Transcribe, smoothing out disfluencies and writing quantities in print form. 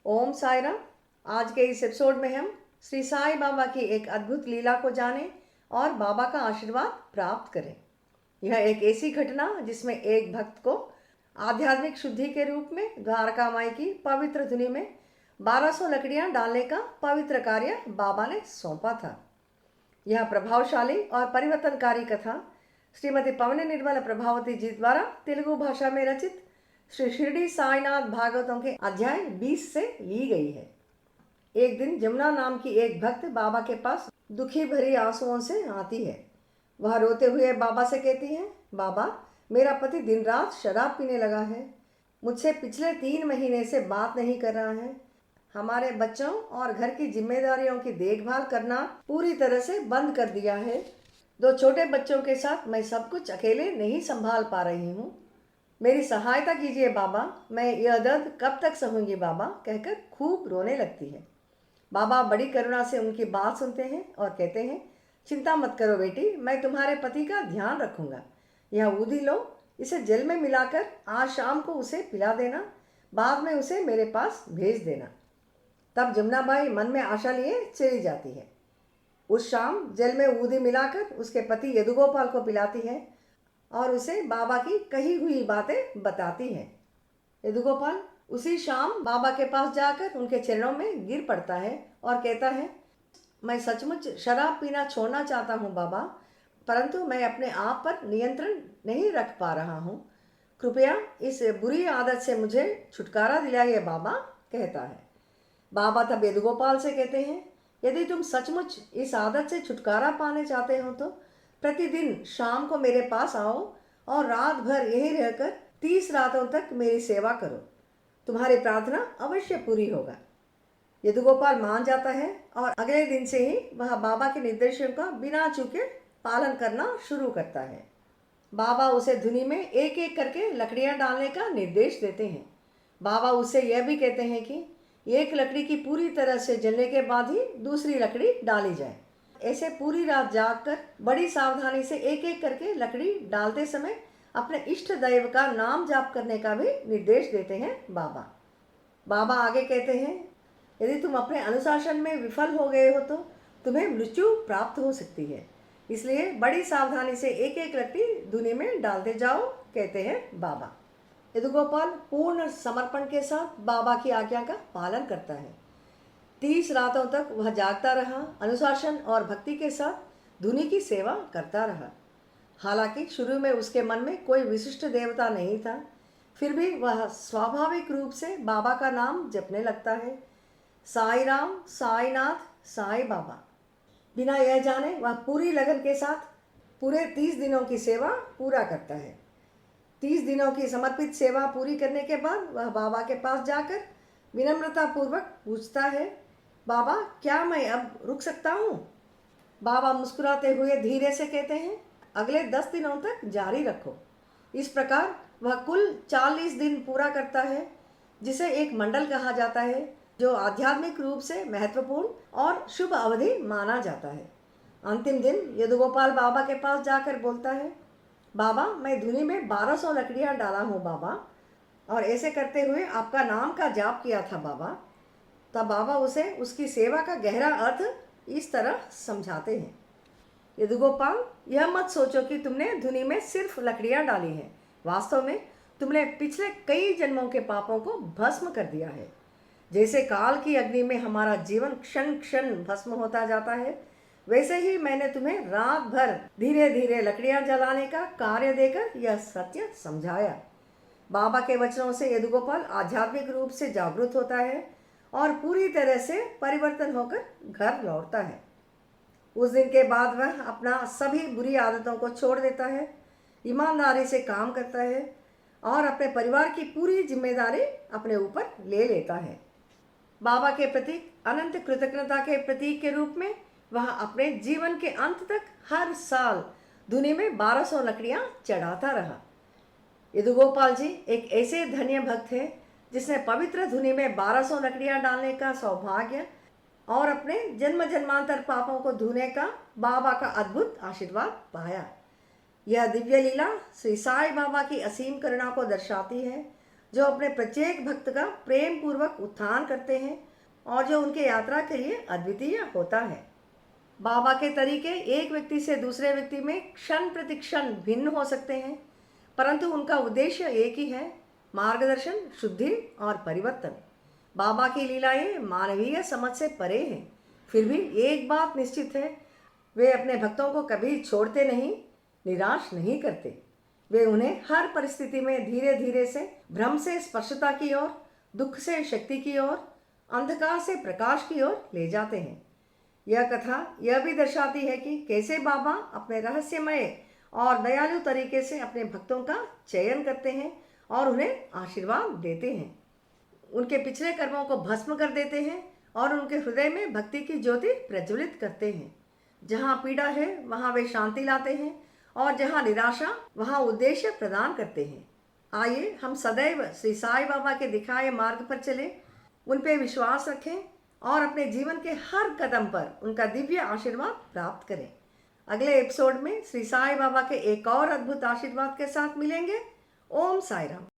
ओम साई राम। आज के इस एपिसोड में हम श्री साई बाबा की एक अद्भुत लीला को जानें और बाबा का आशीर्वाद प्राप्त करें। यह एक ऐसी घटना जिसमें एक भक्त को आध्यात्मिक शुद्धि के रूप में द्वारका माई की पवित्र धुनी में 1200 लकड़ियां डालने का पवित्र कार्य बाबा ने सौंपा था। यह प्रभावशाली और परिवर्तनकारी कथा श्रीमती पवनी निर्मल प्रभावती जी द्वारा तेलुगु भाषा में रचित श्री शिरडी साईनाथ भागवतों के अध्याय 20 से ली गई है। एक दिन जमुना नाम की एक भक्त बाबा के पास दुखी भरी आंसुओं से आती है। वह रोते हुए बाबा से कहती है, बाबा, मेरा पति दिन रात शराब पीने लगा है। मुझसे पिछले 3 महीने से बात नहीं कर रहा है। हमारे बच्चों और घर की जिम्मेदारियों की देखभाल करना पूरी तरह से बंद कर दिया है। 2 छोटे बच्चों के साथ मैं सब कुछ अकेले नहीं संभाल पा रही हूँ। मेरी सहायता कीजिए बाबा, मैं यह दर्द कब तक सहूंगी बाबा, कहकर खूब रोने लगती है। बाबा बड़ी करुणा से उनकी बात सुनते हैं और कहते हैं, चिंता मत करो बेटी, मैं तुम्हारे पति का ध्यान रखूंगा। यह ऊधी लो, इसे जल में मिलाकर आज शाम को उसे पिला देना, बाद में उसे मेरे पास भेज देना। तब जमुना बाई मन में आशा लिए चली जाती है। उस शाम जल में ऊधी मिलाकर उसके पति यदुगोपाल को पिलाती है और उसे बाबा की कही हुई बातें बताती है। यदुगोपाल उसी शाम बाबा के पास जाकर उनके चरणों में गिर पड़ता है और कहता है, मैं सचमुच शराब पीना छोड़ना चाहता हूँ बाबा, परंतु मैं अपने आप पर नियंत्रण नहीं रख पा रहा हूँ। कृपया इस बुरी आदत से मुझे छुटकारा दिलाइए बाबा, कहता है। बाबा तब यदुगोपाल से कहते हैं, यदि तुम सचमुच इस आदत से छुटकारा पाने चाहते हो तो प्रतिदिन शाम को मेरे पास आओ और रात भर यहीं रहकर 30 रातों तक मेरी सेवा करो। तुम्हारी प्रार्थना अवश्य पूरी होगा। यदुगोपाल मान जाता है और अगले दिन से ही वह बाबा के निर्देशों का बिना चूके पालन करना शुरू करता है। बाबा उसे धुनी में एक एक करके लकड़ियां डालने का निर्देश देते हैं। बाबा उससे यह भी कहते हैं कि एक लकड़ी की पूरी तरह से जलने के बाद ही दूसरी लकड़ी डाली जाए। ऐसे पूरी रात जागकर बड़ी सावधानी से एक एक करके लकड़ी डालते समय अपने इष्ट दैव का नाम जाप करने का भी निर्देश देते हैं बाबा। बाबा आगे कहते हैं, यदि तुम अपने अनुशासन में विफल हो गए हो तो तुम्हें मृत्यु प्राप्त हो सकती है, इसलिए बड़ी सावधानी से एक एक लकड़ी धुनी में डालते जाओ, कहते हैं बाबा। यदुगोपाल पूर्ण समर्पण के साथ बाबा की आज्ञा का पालन करता है। 30 रातों तक वह जागता रहा, अनुशासन और भक्ति के साथ धुनी की सेवा करता रहा। हालांकि शुरू में उसके मन में कोई विशिष्ट देवता नहीं था, फिर भी वह स्वाभाविक रूप से बाबा का नाम जपने लगता है, साई राम, साईनाथ, साई बाबा। बिना यह जाने वह पूरी लगन के साथ पूरे 30 दिनों की सेवा पूरा करता है। 30 दिनों की समर्पित सेवा पूरी करने के बाद वह बाबा के पास जाकर विनम्रता पूर्वक पूछता है, बाबा, क्या मैं अब रुक सकता हूँ? बाबा मुस्कुराते हुए धीरे से कहते हैं, अगले 10 दिनों तक जारी रखो। इस प्रकार वह कुल 40 दिन पूरा करता है, जिसे एक मंडल कहा जाता है, जो आध्यात्मिक रूप से महत्वपूर्ण और शुभ अवधि माना जाता है। अंतिम दिन यदुगोपाल बाबा के पास जाकर बोलता है, बाबा, मैं धुनी में 1200 लकड़ियाँ डाला हूँ बाबा, और ऐसे करते हुए आपका नाम का जाप किया था बाबा। तब बाबा उसे उसकी सेवा का गहरा अर्थ इस तरह समझाते हैं, यदुगोपाल, यह मत सोचो कि तुमने धुनी में सिर्फ लकड़ियां डाली हैं। वास्तव में तुमने पिछले कई जन्मों के पापों को भस्म कर दिया है। जैसे काल की अग्नि में हमारा जीवन क्षण क्षण भस्म होता जाता है, वैसे ही मैंने तुम्हें रात भर धीरे धीरे लकड़ियां जलाने का कार्य देकर यह सत्य समझाया। बाबा के वचनों से यदुगोपाल आध्यात्मिक रूप से जागृत होता है और पूरी तरह से परिवर्तन होकर घर लौटता है। उस दिन के बाद वह अपना सभी बुरी आदतों को छोड़ देता है, ईमानदारी से काम करता है और अपने परिवार की पूरी जिम्मेदारी अपने ऊपर ले लेता है। बाबा के प्रति अनंत कृतज्ञता के प्रतीक के रूप में वह अपने जीवन के अंत तक हर साल धुनी में 1200 लकड़ियां चढ़ाता रहा। यदुगोपाल जी एक ऐसे धन्य भक्त हैं जिसने पवित्र धुनी में 1200 लकड़ियां डालने का सौभाग्य और अपने जन्म जन्मांतर पापों को धोने का बाबा का अद्भुत आशीर्वाद पाया। यह दिव्य लीला श्री साई बाबा की असीम करुणा को दर्शाती है, जो अपने प्रत्येक भक्त का प्रेम पूर्वक उत्थान करते हैं और जो उनके यात्रा के लिए अद्वितीय होता है। बाबा के तरीके एक व्यक्ति से दूसरे व्यक्ति में क्षण प्रति क्षण भिन्न हो सकते हैं, परंतु उनका उद्देश्य एक ही है, मार्गदर्शन, शुद्धि और परिवर्तन। बाबा की लीलाएं मानवीय समझ से परे हैं, फिर भी एक बात निश्चित है, वे अपने भक्तों को कभी छोड़ते नहीं, निराश नहीं करते। वे उन्हें हर परिस्थिति में धीरे धीरे से भ्रम से स्पर्शता की ओर, दुख से शक्ति की ओर, अंधकार से प्रकाश की ओर ले जाते हैं। यह कथा यह भी दर्शाती है कि कैसे बाबा अपने रहस्यमय और दयालु तरीके से अपने भक्तों का चयन करते हैं और उन्हें आशीर्वाद देते हैं, उनके पिछले कर्मों को भस्म कर देते हैं और उनके हृदय में भक्ति की ज्योति प्रज्वलित करते हैं। जहाँ पीड़ा है वहाँ वे शांति लाते हैं और जहाँ निराशा वहाँ उद्देश्य प्रदान करते हैं। आइए हम सदैव श्री साईं बाबा के दिखाए मार्ग पर चलें, उन पर विश्वास रखें और अपने जीवन के हर कदम पर उनका दिव्य आशीर्वाद प्राप्त करें। अगले एपिसोड में श्री साईं बाबा के एक और अद्भुत आशीर्वाद के साथ मिलेंगे। ओम साई राम।